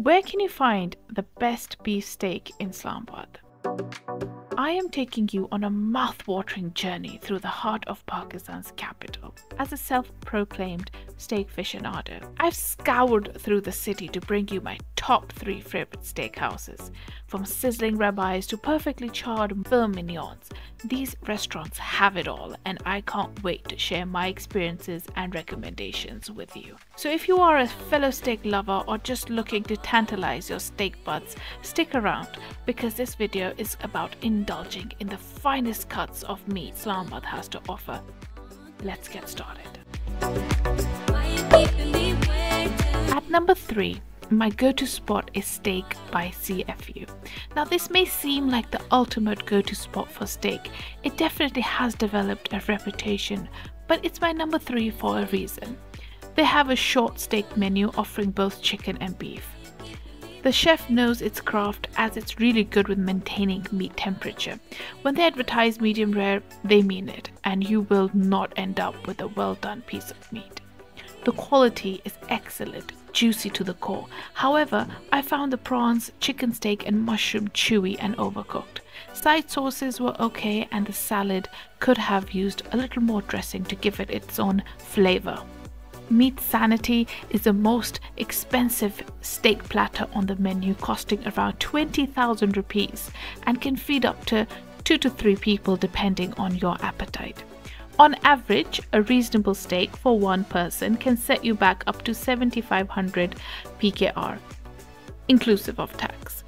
Where can you find the best beef steak in Islamabad? I am taking you on a mouth-watering journey through the heart of Pakistan's capital. As a self-proclaimed steak aficionado, I've scoured through the city to bring you my top 3 favorite steakhouses. From sizzling ribeyes to perfectly charred filet mignons, these restaurants have it all, and I can't wait to share my experiences and recommendations with you. So if you are a fellow steak lover or just looking to tantalize your steak buds, stick around because this video is about indulging in the finest cuts of meat Islamabad has to offer. Let's get started. At number 3, my go-to spot is Steak by CFU. Now this may seem like the ultimate go-to spot for steak. It definitely has developed a reputation, but it's my number 3 for a reason. They have a short steak menu offering both chicken and beef. The chef knows its craft as it's really good with maintaining meat temperature. When they advertise medium rare, they mean it, and you will not end up with a well done piece of meat. The quality is excellent, juicy to the core. However, I found the prawns, chicken steak and mushroom chewy and overcooked. Side sauces were okay, and the salad could have used a little more dressing to give it its own flavor. Meat Sanity is the most expensive steak platter on the menu, costing around 20,000 rupees and can feed up to 2 to 3 people depending on your appetite. On average, a reasonable steak for one person can set you back up to 7,500 PKR, inclusive of tax.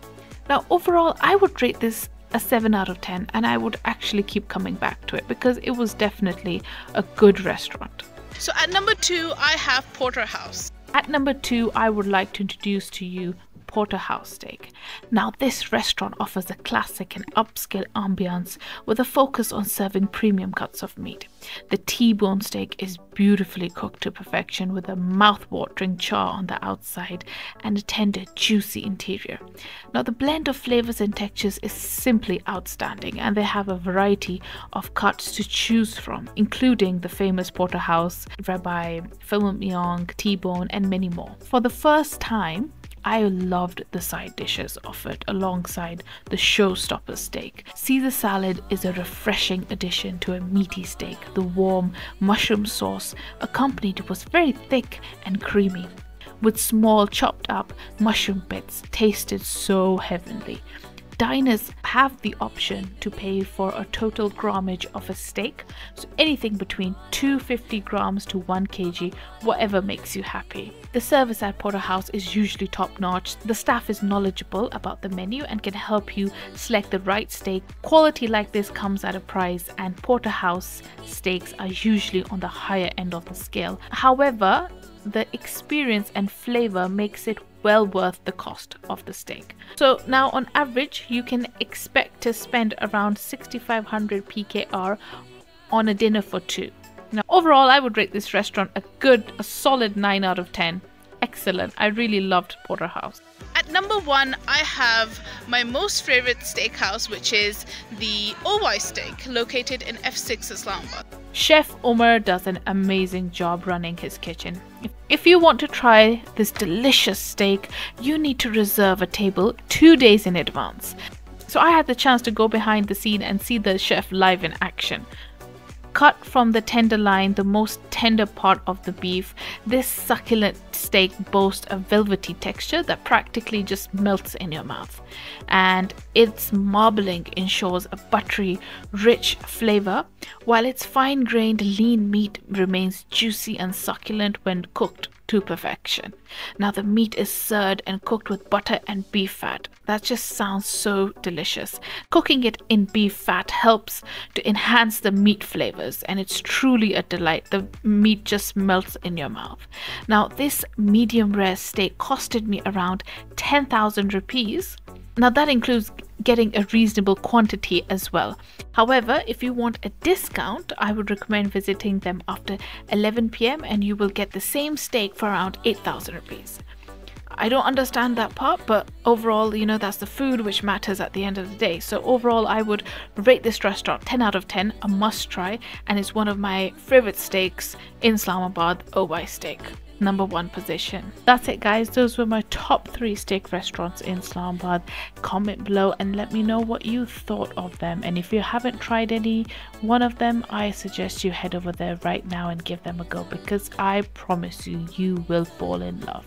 Now overall, I would rate this a 7 out of 10, and I would actually keep coming back to it because it was definitely a good restaurant. So at number 2, I have Porterhouse. At number 2, I would like to introduce to you Porterhouse Steak. Now this restaurant offers a classic and upscale ambiance with a focus on serving premium cuts of meat. The T-bone steak is beautifully cooked to perfection with a mouth-watering char on the outside and a tender, juicy interior. Now the blend of flavors and textures is simply outstanding, and they have a variety of cuts to choose from, including the famous Porterhouse ribeye, filet mignon, T-bone and many more. For the first time, I loved the side dishes offered alongside the showstopper steak. Caesar salad is a refreshing addition to a meaty steak. The warm mushroom sauce accompanied was very thick and creamy, with small chopped up mushroom bits tasted so heavenly. Diners have the option to pay for a total grammage of a steak, so anything between 250 grams to 1 kg, whatever makes you happy. The service at Porterhouse is usually top notch. The staff is knowledgeable about the menu and can help you select the right steak. Quality like this comes at a price, and Porterhouse steaks are usually on the higher end of the scale. However, the experience and flavor makes it well worth the cost of the steak. So now on average, you can expect to spend around 6,500 PKR on a dinner for 2. Now overall, I would rate this restaurant a solid 9 out of 10. Excellent. I really loved Porterhouse. At number 1, I have my most favorite steakhouse, which is the OY Steak, located in F6 Islamabad. Chef Omar does an amazing job running his kitchen. If you want to try this delicious steak, you need to reserve a table 2 days in advance. So I had the chance to go behind the scene and see the chef live in action. Cut from the tenderloin, the most tender part of the beef, this succulent steak boasts a velvety texture that practically just melts in your mouth, and its marbling ensures a buttery, rich flavor, while its fine-grained lean meat remains juicy and succulent when cooked to perfection. Now the meat is seared and cooked with butter and beef fat. That just sounds so delicious. Cooking it in beef fat helps to enhance the meat flavors, and it's truly a delight. The meat just melts in your mouth. Now this medium rare steak costed me around 10,000 rupees. Now that includes getting a reasonable quantity as well. However, if you want a discount, I would recommend visiting them after 11 PM and you will get the same steak for around 8,000 rupees. I don't understand that part, but overall, that's the food which matters at the end of the day. So overall, I would rate this restaurant 10 out of 10, a must try, and it's one of my favorite steaks in Islamabad, OY Steak. #1 position. That's it guys, those were my top 3 steak restaurants in Islamabad. Comment below and let me know what you thought of them, and if you haven't tried any one of them, I suggest you head over there right now and give them a go, because I promise you, you will fall in love.